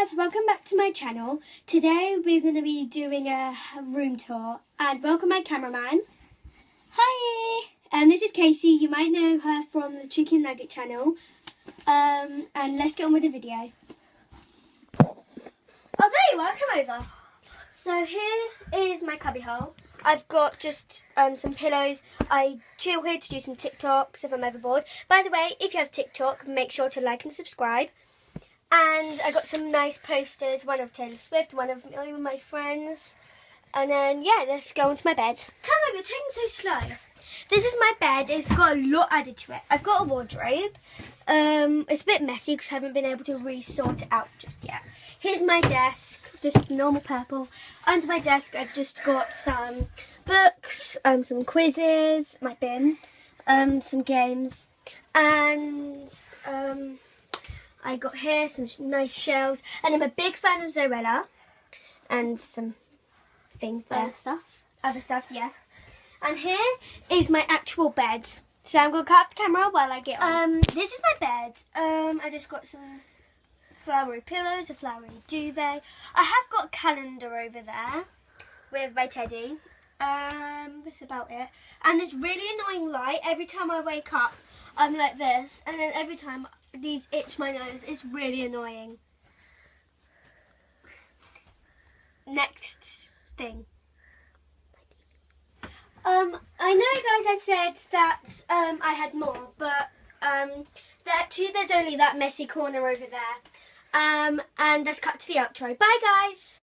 guys, welcome back to my channel. Today we're going to be doing a room tour and welcome my cameraman. Hi! And this is Casey. You might know her from the Chicken Nugget channel. And let's get on with the video. Oh, there you are. Come over. So here is my cubbyhole. I've got just some pillows. I chill here to do some TikToks if I'm ever bored. By the way, if you have TikTok, make sure to like and subscribe. And I got some nice posters, one of Taylor Swift, one of my friends. And then, yeah, let's go onto my bed. Come on, you're taking so slow. This is my bed. It's got a lot added to it. I've got a wardrobe. It's a bit messy because I haven't been able to re-sort it out just yet. Here's my desk, just normal purple. Under my desk, I've just got some books, some quizzes, my bin, some games, and I got here some nice shelves, and I'm a big fan of Zorella, and some things there. Other stuff, yeah. And here is my actual bed. So I'm going to cut off the camera while I get on. This is my bed. I just got some flowery pillows, a flowery duvet. I have got a calendar over there with my teddy. That's about it. And this really annoying light, every time I wake up, I'm like this. And then every time these itch my nose. It's really annoying. Next thing. I know, guys, I said that I had more, but there's only that messy corner over there. And let's cut to the outro. Bye, guys.